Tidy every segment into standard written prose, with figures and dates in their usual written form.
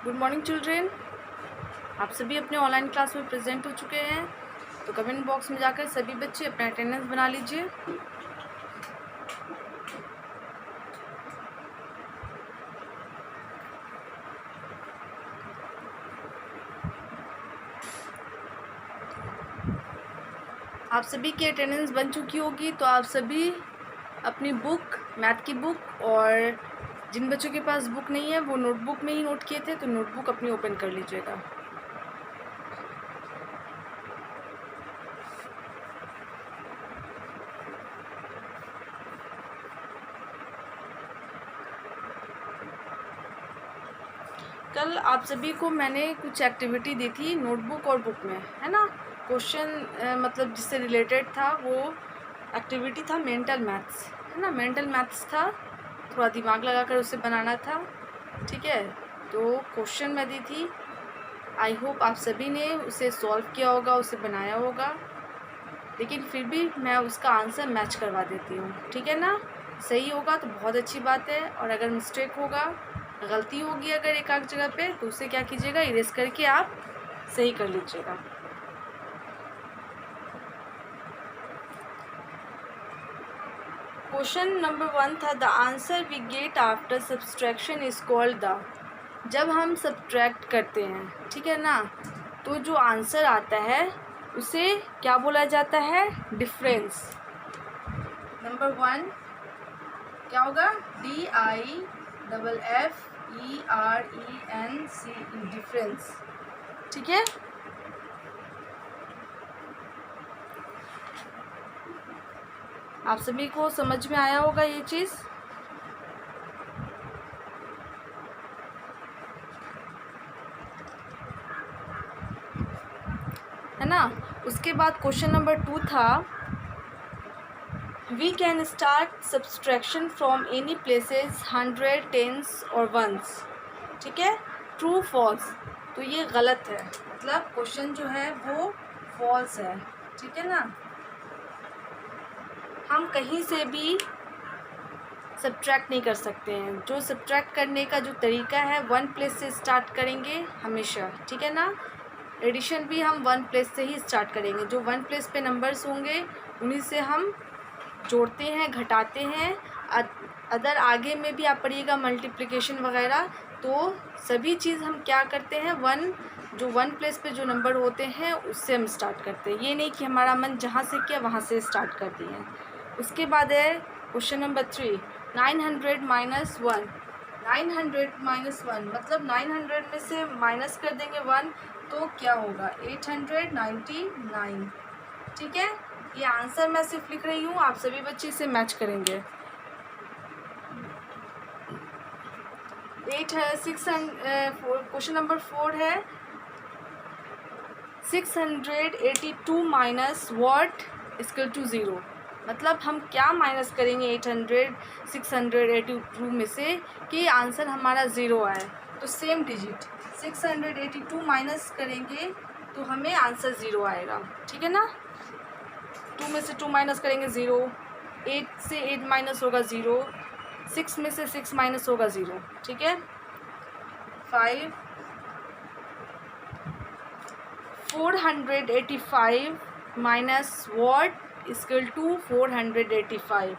Good morning children. आप सभी अपने ऑनलाइन क्लास में प्रेजेंट हो चुके हैं, तो कमेंट बॉक्स में जाकर सभी बच्चे अपना अटेंडेंस बना लीजिए। आप सभी की अटेंडेंस बन चुकी होगी, तो आप सभी अपनी बुक, मैथ की बुक, और जिन बच्चों के पास बुक नहीं है वो नोटबुक में ही नोट किए थे, तो नोटबुक अपनी ओपन कर लीजिएगा। कल आप सभी को मैंने कुछ एक्टिविटी दी थी नोटबुक और बुक में, है ना। क्वेश्चन मतलब जिससे रिलेटेड था, वो एक्टिविटी था मेंटल मैथ्स, है ना। मेंटल मैथ्स था, थोड़ा दिमाग लगाकर उसे बनाना था, ठीक है। तो क्वेश्चन मैं दी थी, आई होप आप सभी ने उसे सॉल्व किया होगा, उसे बनाया होगा, लेकिन फिर भी मैं उसका आंसर मैच करवा देती हूँ, ठीक है ना। सही होगा तो बहुत अच्छी बात है, और अगर मिस्टेक होगा, गलती होगी अगर एक आध जगह पे, तो उसे क्या कीजिएगा, इरेज करके आप सही कर लीजिएगा। क्वेश्चन नंबर 1 था, the answer we get after subtraction is called the. जब हम सब्ट्रैक्ट करते हैं, ठीक है ना, तो जो आंसर आता है उसे क्या बोला जाता है, डिफरेंस। नंबर 1 क्या होगा, DIFFERENCE, डिफरेंस, ठीक है। आप सभी को समझ में आया होगा ये चीज़, है ना। उसके बाद क्वेश्चन नंबर 2 था, we can start subtraction from any places 100, 10s और 1s, ठीक है। ट्रू फॉल्स, तो ये गलत है, मतलब क्वेश्चन जो है वो फॉल्स है, ठीक है ना। हम कहीं से भी सब्ट्रैक्ट नहीं कर सकते हैं। जो सब्ट्रैक्ट करने का जो तरीका है, 1 प्लेस से स्टार्ट करेंगे हमेशा, ठीक है ना। एडिशन भी हम 1 प्लेस से ही स्टार्ट करेंगे। जो 1 प्लेस पे नंबर्स होंगे उन्हीं से हम जोड़ते हैं, घटाते हैं। अदर आगे में भी आप पढ़िएगा मल्टीप्लिकेशन वगैरह, तो सभी चीज़ हम क्या करते हैं, 1 प्लेस पे जो नंबर होते हैं उससे हम स्टार्ट करते हैं। ये नहीं कि हमारा मन जहाँ से किया वहाँ से स्टार्ट कर दिए। उसके बाद है क्वेश्चन नंबर 3, 900 माइनस 1। 900 माइनस 1 मतलब 900 में से माइनस कर देंगे 1, तो क्या होगा, 899, ठीक है। ये आंसर मैं सिर्फ लिख रही हूँ, आप सभी बच्चे इसे मैच करेंगे। क्वेश्चन नंबर 4 है, 682 माइनस वॉट इक्वल टू 0। मतलब हम क्या माइनस करेंगे 682 में से कि आंसर हमारा 0 आए। तो सेम डिजिट 682 माइनस करेंगे तो हमें आंसर 0 आएगा, ठीक है ना। 2 में से 2 माइनस करेंगे 0, 8 से 8 माइनस होगा 0, 6 में से 6 माइनस होगा 0, ठीक है। 5 485 माइनस वॉट इक्वल टू 485,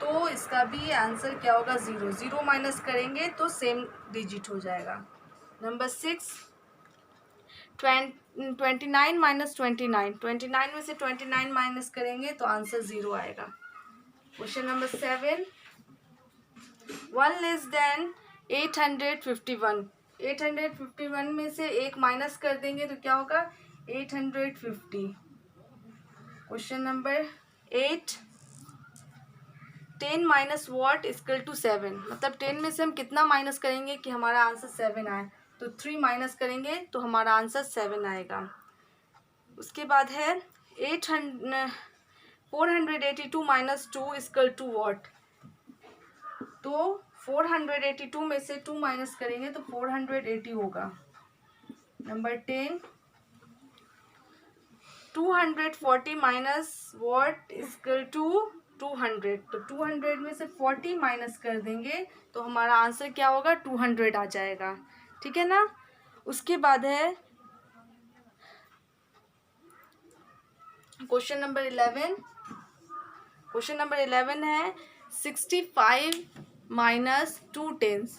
तो इसका भी आंसर क्या होगा, 0। 0 माइनस करेंगे तो सेम डिजिट हो जाएगा। नंबर 6, 29 माइनस 29 में से 29 माइनस करेंगे तो आंसर 0 आएगा। Question number 7, 1 less than 851। 851 में से 1 माइनस कर देंगे तो क्या होगा, 850। Question number 8, 10 minus what equal to 7। मतलब 10 में से हम कितना माइनस करेंगे कि हमारा आंसर 7 आए, तो 3 माइनस करेंगे तो हमारा आंसर 7 आएगा। उसके बाद है 482 माइनस 2 इक्वल टू वॉट। तो 482 में से 2 माइनस करेंगे तो 480 होगा। Number 10, 240 minus what equal to 200। तो 200 में से 40 माइनस कर देंगे तो हमारा आंसर क्या होगा, 200 आ जाएगा। ठीक है ना। उसके बाद है क्वेश्चन नंबर 11। क्वेश्चन नंबर 11 है 65 माइनस 2 टेंस।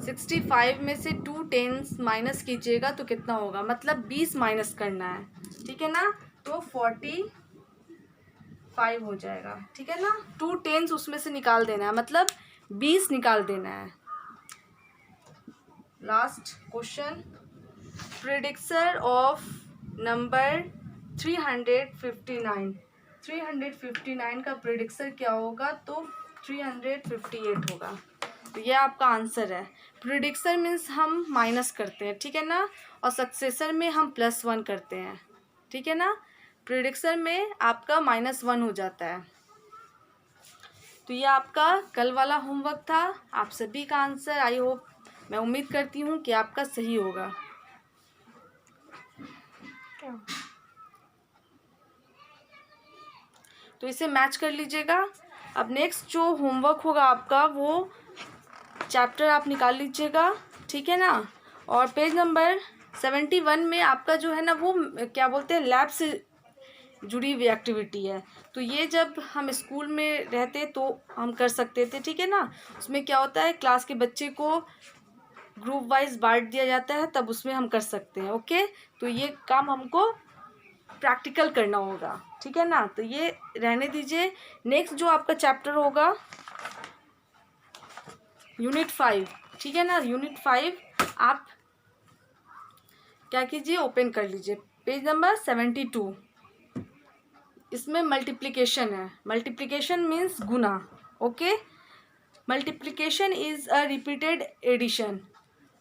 65 में से 2 टेंस माइनस कीजिएगा तो कितना होगा, मतलब 20 माइनस करना है, ठीक है ना। तो 45 हो जाएगा, ठीक है ना। 2 टेंस उसमें से निकाल देना है, मतलब 20 निकाल देना है। Last question, predictor of number 359। 359 का प्रेडिक्टर क्या होगा, तो 358 होगा। तो ये आपका आंसर है। प्रेडिक्टर मीन्स हम माइनस करते हैं, ठीक है ना, और सक्सेसर में हम +1 करते हैं, ठीक है ना। प्रेडिक्टर में आपका -1 हो जाता है। तो ये आपका कल वाला होमवर्क था। आप सभी का आंसर आई होप, मैं उम्मीद करती हूँ कि आपका सही होगा। तो इसे मैच कर लीजिएगा। अब नेक्स्ट जो होमवर्क होगा आपका, वो चैप्टर आप निकाल लीजिएगा, ठीक है ना। और पेज नंबर 71 में आपका जो है ना, वो क्या बोलते हैं, लैब से जुड़ी हुई एक्टिविटी है। तो ये जब हम स्कूल में रहते तो हम कर सकते थे, ठीक है ना। उसमें क्या होता है, क्लास के बच्चे को ग्रुप वाइज बांट दिया जाता है, तब उसमें हम कर सकते हैं। ओके, तो ये काम हमको प्रैक्टिकल करना होगा, ठीक है ना। तो ये रहने दीजिए। नेक्स्ट जो आपका चैप्टर होगा यूनिट 5, ठीक है ना। यूनिट 5 आप क्या कीजिए, ओपन कर लीजिए पेज नंबर 72। इसमें मल्टीप्लिकेशन है। मल्टीप्लिकेशन मीन्स गुना। Okay, multiplication is a repeated addition.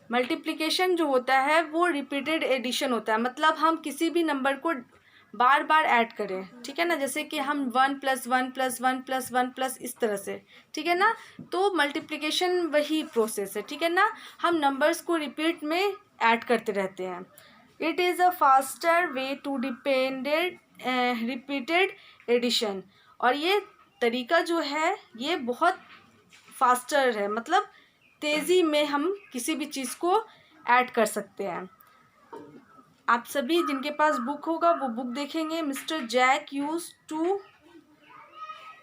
Multiplication जो होता है वो रिपीटेड एडिशन होता है, मतलब हम किसी भी नंबर को बार बार ऐड करें, ठीक है ना। जैसे कि हम 1 + 1 + 1 + 1 प्लस इस तरह से, ठीक है ना। तो मल्टीप्लिकेशन वही प्रोसेस है, ठीक है ना। हम नंबर्स को रिपीट में ऐड करते रहते हैं। It is a faster way to depended repeated addition. और ये तरीका जो है ये बहुत फास्टर है, मतलब तेज़ी में हम किसी भी चीज़ को ऐड कर सकते हैं। आप सभी जिनके पास बुक होगा वो बुक देखेंगे। Mister Jack use to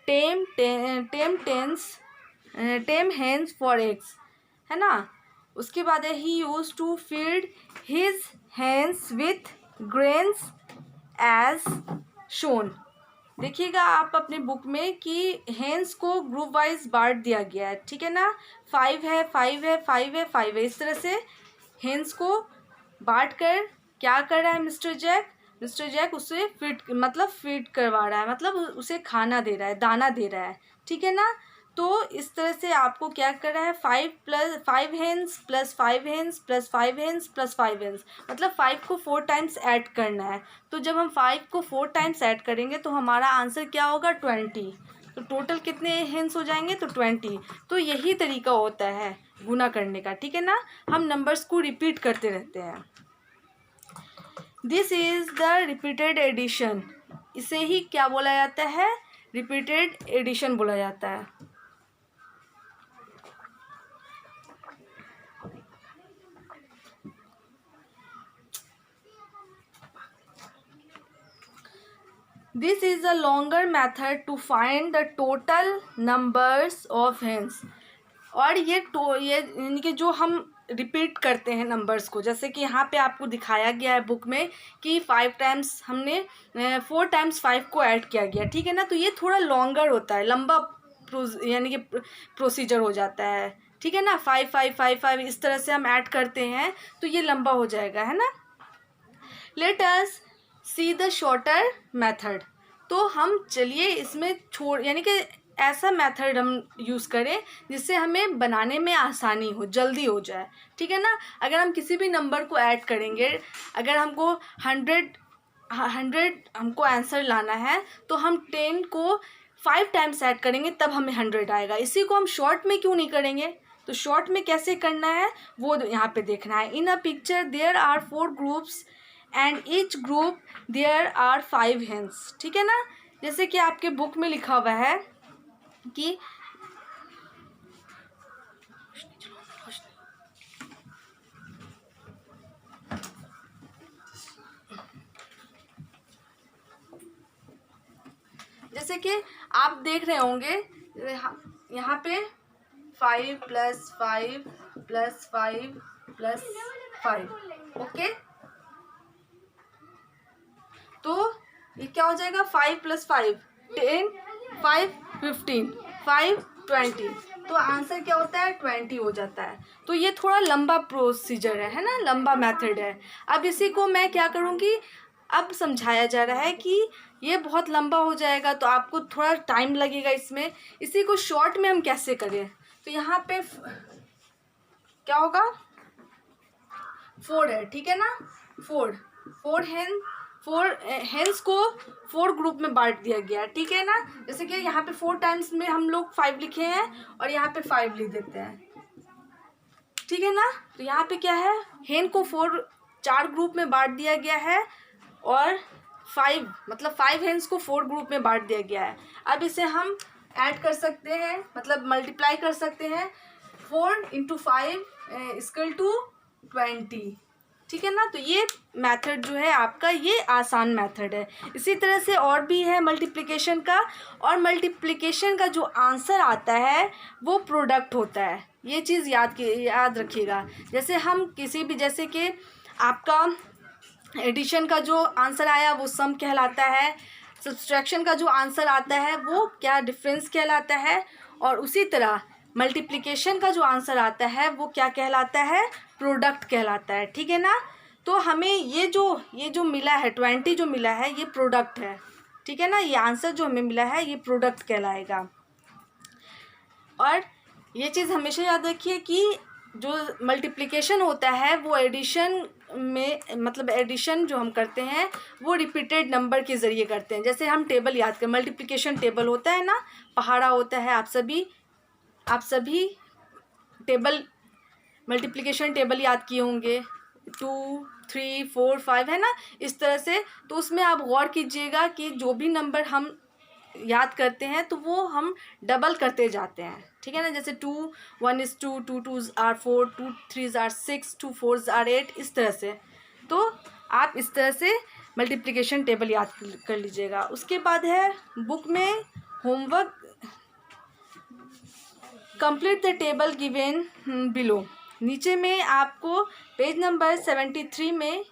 tame hens for eggs, है ना। उसके बाद है he use to feed his hens with grains as shown. देखिएगा आप अपने बुक में कि हेन्स को ग्रुप वाइज बांट दिया गया है, ठीक है ना। 5 है, 5 है, 5 है, 5 है, इस तरह से हेन्स को बांट कर क्या कर रहा है मिस्टर जैक। मिस्टर जैक उसे फीड करवा रहा है, मतलब उसे खाना दे रहा है, दाना दे रहा है, ठीक है ना। तो इस तरह से आपको क्या कर रहा है, 5 हेन्स + 5 हेन्स + 5 हेन्स + 5 हेन्स, मतलब 5 को 4 टाइम्स ऐड करना है। तो जब हम 5 को 4 टाइम्स ऐड करेंगे तो हमारा आंसर क्या होगा, 20। तो टोटल कितने हेन्स हो जाएंगे, तो 20। तो यही तरीका होता है गुना करने का, ठीक है ना। हम नंबर्स को रिपीट करते रहते हैं। This is the repeated addition. इसे ही क्या बोला जाता है, रिपीटेड एडिशन बोला जाता है। This is a longer method to find the total numbers of hens. और ये यानी कि जो हम रिपीट करते हैं नंबर्स को, जैसे कि यहाँ पे आपको दिखाया गया है बुक में कि 5 टाइम्स हमने 4 टाइम्स 5 को ऐड किया गया, ठीक है ना। तो ये थोड़ा लॉन्गर होता है, लंबा यानी कि प्रोसीजर हो जाता है, ठीक है ना। 5 5 5 5 इस तरह से हम ऐड करते हैं तो ये लंबा हो जाएगा, है ना। Let us see the shorter method. तो हम चलिए इसमें यानी कि ऐसा मेथड हम यूज़ करें जिससे हमें बनाने में आसानी हो, जल्दी हो जाए, ठीक है ना। अगर हम किसी भी नंबर को ऐड करेंगे, अगर हमको 100 हमको आंसर लाना है तो हम 10 को 5 टाइम्स ऐड करेंगे तब हमें 100 आएगा। इसी को हम शॉर्ट में क्यों नहीं करेंगे। तो शॉर्ट में कैसे करना है वो यहाँ पे देखना है। In a picture there are 4 groups and each group there are 5 hens, ठीक है ना। जैसे कि आपके बुक में लिखा हुआ है कि जैसे कि आप देख रहे होंगे यहाँ पे 5 + 5 + 5 + 5, ओके। तो ये क्या हो जाएगा, 5 + 5 10, 5 15, 5 20, तो आंसर क्या होता है 20 हो जाता है। तो ये थोड़ा लंबा प्रोसीजर है ना, लंबा मेथड है। अब इसी को मैं क्या करूँगी, अब समझाया जा रहा है कि ये बहुत लंबा हो जाएगा तो आपको थोड़ा टाइम लगेगा इसमें। इसी को शॉर्ट में हम कैसे करें, तो यहाँ पे क्या होगा, 4 है, ठीक है ना। 4 हेंस को 4 ग्रुप में बांट दिया गया है, ठीक है ना। जैसे कि यहाँ पे 4 टाइम्स में हम लोग 5 लिखे हैं और यहाँ पे 5 लिख देते हैं, ठीक है ना। तो यहाँ पे क्या है, हेन को 4 ग्रुप में बांट दिया गया है और 5 मतलब 5 हेंस को 4 ग्रुप में बांट दिया गया है। अब इसे हम ऐड कर सकते हैं, मतलब मल्टीप्लाई कर सकते हैं। 4 × 5 = 20, ठीक है ना। तो ये मेथड जो है आपका, ये आसान मेथड है। इसी तरह से और भी है मल्टीप्लिकेशन का, और मल्टीप्लिकेशन का जो आंसर आता है वो प्रोडक्ट होता है। ये चीज़ याद रखिएगा। जैसे हम किसी भी, जैसे कि आपका एडिशन का जो आंसर आया वो सम कहलाता है, सब्सट्रैक्शन का जो आंसर आता है वो क्या, डिफरेंस कहलाता है, और उसी तरह मल्टीप्लिकेशन का जो आंसर आता है वो क्या कहलाता है, प्रोडक्ट कहलाता है, ठीक है ना। तो हमें ये जो मिला है 20 जो मिला है ये प्रोडक्ट है, ठीक है ना। ये आंसर जो हमें मिला है ये प्रोडक्ट कहलाएगा। और ये चीज़ हमेशा याद रखिए कि जो मल्टीप्लिकेशन होता है वो एडिशन में, मतलब एडिशन जो हम करते हैं वो रिपीटेड नंबर के ज़रिए करते हैं। जैसे हम टेबल याद करें, मल्टीप्लिकेशन टेबल होता है ना, पहाड़ा होता है, आप सभी टेबल, मल्टीप्लिकेशन टेबल याद किए होंगे, 2 3 4 5 है ना, इस तरह से। तो उसमें आप गौर कीजिएगा कि जो भी नंबर हम याद करते हैं तो वो हम डबल करते जाते हैं, ठीक है ना। जैसे 2 1 is 2, 2 2s are 4, 2 3s are 6, 2 4s are 8, इस तरह से। तो आप इस तरह से मल्टीप्लिकेशन टेबल याद कर लीजिएगा। उसके बाद है बुक में homework, complete the table given below. नीचे में आपको पेज नंबर 73 में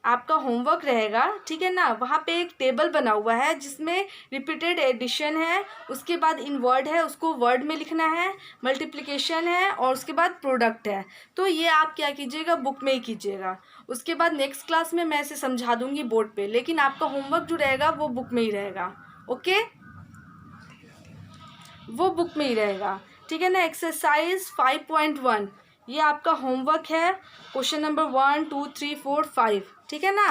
आपका होमवर्क रहेगा, ठीक है ना। वहाँ पे एक टेबल बना हुआ है जिसमें रिपीटेड एडिशन है, उसके बाद इन वर्ड है, उसको वर्ड में लिखना है, मल्टीप्लिकेशन है, और उसके बाद प्रोडक्ट है। तो ये आप क्या कीजिएगा, बुक में ही कीजिएगा। उसके बाद नेक्स्ट क्लास में मैं इसे समझा दूँगी बोर्ड पे, लेकिन आपका होमवर्क जो रहेगा वो बुक में ही रहेगा, ओके, वो बुक में ही रहेगा, ठीक है ना। एक्सरसाइज 5.1 ये आपका होमवर्क है, क्वेश्चन नंबर 1 2 3 4 5, ठीक है ना।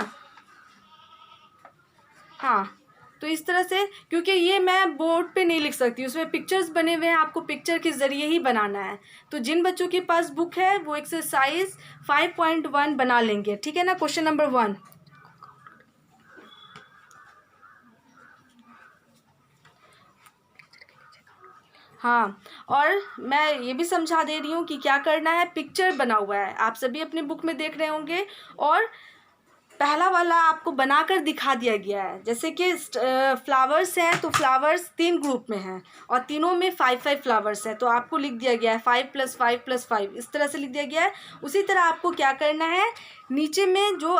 हाँ, तो इस तरह से, क्योंकि ये मैं बोर्ड पे नहीं लिख सकती, उसमें पिक्चर्स बने हुए हैं, आपको पिक्चर के ज़रिए ही बनाना है। तो जिन बच्चों के पास बुक है वो एक्सरसाइज 5.1 बना लेंगे, ठीक है ना। क्वेश्चन नंबर 1, हाँ, और मैं ये भी समझा दे रही हूँ कि क्या करना है। पिक्चर बना हुआ है, आप सभी अपनी बुक में देख रहे होंगे, और पहला वाला आपको बनाकर दिखा दिया गया है। जैसे कि फ्लावर्स हैं, तो फ्लावर्स 3 ग्रुप में हैं और तीनों में 5 फ्लावर्स हैं, तो आपको लिख दिया गया है 5 + 5 + 5, इस तरह से लिख दिया गया है। उसी तरह आपको क्या करना है, नीचे में जो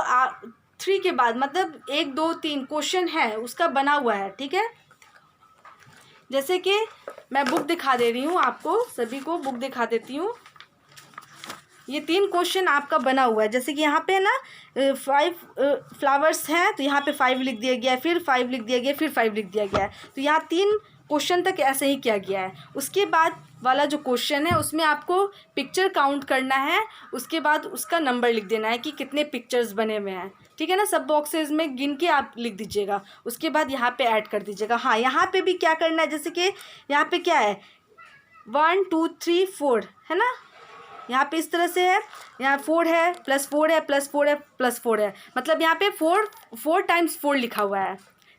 3 के बाद, मतलब 1 2 3 क्वेश्चन है उसका बना हुआ है, ठीक है। जैसे कि मैं बुक दिखा दे रही हूँ, आपको सभी को बुक दिखा देती हूँ। ये 3 क्वेश्चन आपका बना हुआ है। जैसे कि यहाँ पे ना 5 फ्लावर्स हैं, तो यहाँ पे 5 लिख दिया गया है, फिर 5 लिख दिया गया, फिर 5 लिख दिया गया है। तो यहाँ 3 क्वेश्चन तक ऐसे ही किया गया है। उसके बाद वाला जो क्वेश्चन है उसमें आपको पिक्चर काउंट करना है, उसके बाद उसका नंबर लिख देना है कि कितने पिक्चर्स बने हुए हैं, ठीक है ना। सब बॉक्सेस में गिन के आप लिख दीजिएगा, उसके बाद यहाँ पे ऐड कर दीजिएगा। हाँ, यहाँ पे भी क्या करना है, जैसे कि यहाँ पे क्या है 1 2 3 4 है ना, यहाँ पे इस तरह से है, यहाँ 4 है, +4 है, +4 है, +4 है, मतलब यहाँ पे 4 टाइम्स 4 लिखा हुआ है,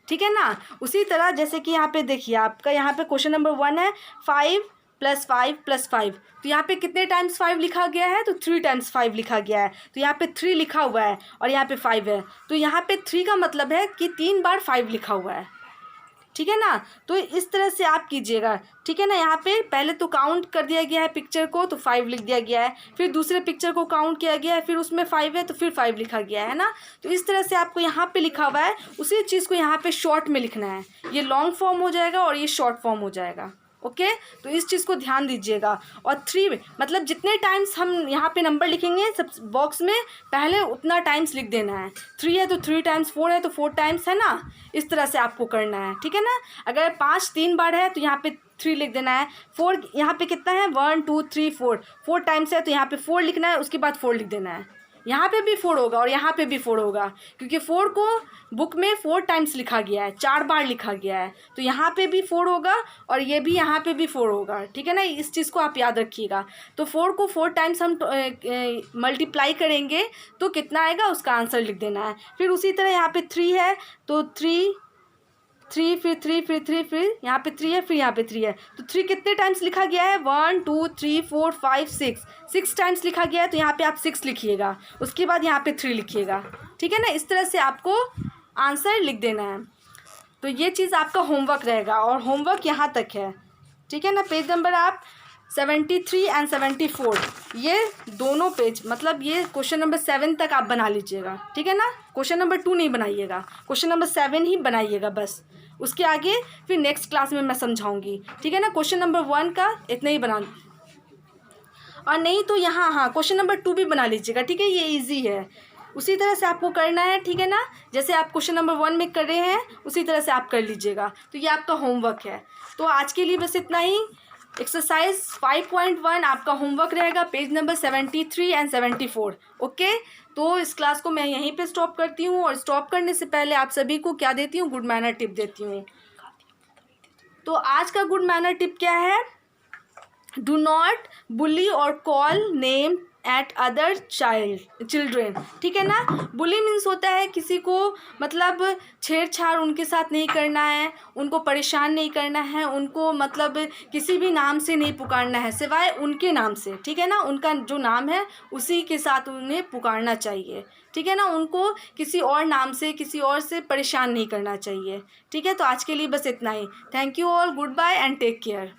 ठीक है ना। उसी तरह जैसे कि यहाँ पे देखिए, आपका यहाँ पे क्वेश्चन नंबर 1 है 5 + 5 + 5, तो यहाँ पे कितने टाइम्स 5 लिखा गया है, तो 3 टाइम्स 5 लिखा गया है। तो यहाँ पे 3 लिखा हुआ है और यहाँ पे 5 है, तो यहाँ पे 3 का मतलब है कि 3 बार 5 लिखा हुआ है, ठीक है ना। तो इस तरह से आप कीजिएगा, ठीक है ना। यहाँ पे पहले तो काउंट कर दिया गया है पिक्चर को, तो 5 लिख दिया गया है। फिर दूसरे पिक्चर को काउंट किया गया है, फिर उसमें 5 है तो फिर 5 लिखा गया है ना। तो इस तरह से आपको यहाँ पे लिखा हुआ है, उसी चीज़ को यहाँ पे शॉर्ट में लिखना है। ये लॉन्ग फॉर्म हो जाएगा और ये शॉर्ट फॉर्म हो जाएगा। ओके, तो इस चीज़ को ध्यान दीजिएगा। और 3 मतलब जितने टाइम्स हम यहाँ पे नंबर लिखेंगे सब बॉक्स में, पहले उतना टाइम्स लिख देना है। 3 है तो 3 टाइम्स, 4 है तो 4 टाइम्स, है ना। इस तरह से आपको करना है, ठीक है ना। अगर 5 3 बार है तो यहाँ पे 3 लिख देना है। 4 यहाँ पे कितना है, 1 2 3 4 टाइम्स है तो यहाँ पे 4 लिखना है, उसके बाद 4 लिख देना है। यहाँ पे भी 4 होगा और यहाँ पे भी 4 होगा, क्योंकि 4 को बुक में 4 टाइम्स लिखा गया है, 4 बार लिखा गया है। तो यहाँ पे भी 4 होगा और ये भी यहाँ पे भी 4 होगा, ठीक है ना। इस चीज़ को आप याद रखिएगा। तो 4 को 4 टाइम्स हम मल्टीप्लाई करेंगे तो कितना आएगा, उसका आंसर लिख देना है। फिर उसी तरह यहाँ पे 3 है तो 3 फिर 3 फिर 3 फिर यहाँ पे 3 है, फिर यहाँ पे 3 है। तो 3 कितने टाइम्स लिखा गया है, 1 2 3 4 5 6 टाइम्स लिखा गया है। तो यहाँ पे आप 6 लिखिएगा, उसके बाद यहाँ पे 3 लिखिएगा, ठीक है ना। इस तरह से आपको आंसर लिख देना है। तो ये चीज़ आपका होमवर्क रहेगा और होमवर्क यहाँ तक है, ठीक है ना। पेज नंबर आप 73 एंड 74 ये दोनों पेज, मतलब ये क्वेश्चन नंबर 7 तक आप बना लीजिएगा, ठीक है ना। क्वेश्चन नंबर 2 नहीं बनाइएगा, क्वेश्चन नंबर 7 ही बनाइएगा बस। उसके आगे फिर नेक्स्ट क्लास में मैं समझाऊंगी, ठीक है ना। क्वेश्चन नंबर 1 का इतना ही बना, और नहीं तो यहाँ हाँ क्वेश्चन नंबर 2 भी बना लीजिएगा, ठीक है। ये इजी है, उसी तरह से आपको करना है, ठीक है ना। जैसे आप क्वेश्चन नंबर 1 में कर रहे हैं उसी तरह से आप कर लीजिएगा। तो ये आपका होमवर्क है। तो आज के लिए बस इतना ही। एक्सरसाइज 5.1 आपका होमवर्क रहेगा, पेज नंबर 73 एंड 74। ओके, तो इस क्लास को मैं यहीं पे स्टॉप करती हूँ, और स्टॉप करने से पहले आप सभी को क्या देती हूँ, गुड मैनर टिप देती हूँ। तो आज का गुड मैनर टिप क्या है, डू नॉट बुली और call name at other children, ठीक है ना। बुली मीन्स होता है किसी को मतलब छेड़छाड़ उनके साथ नहीं करना है, उनको परेशान नहीं करना है, उनको मतलब किसी भी नाम से नहीं पुकारना है सिवाय उनके नाम से, ठीक है ना। उनका जो नाम है उसी के साथ उन्हें पुकारना चाहिए, ठीक है ना। उनको किसी और नाम से, किसी और से परेशान नहीं करना चाहिए, ठीक है। तो आज के लिए बस इतना ही। Thank you all, goodbye and take care.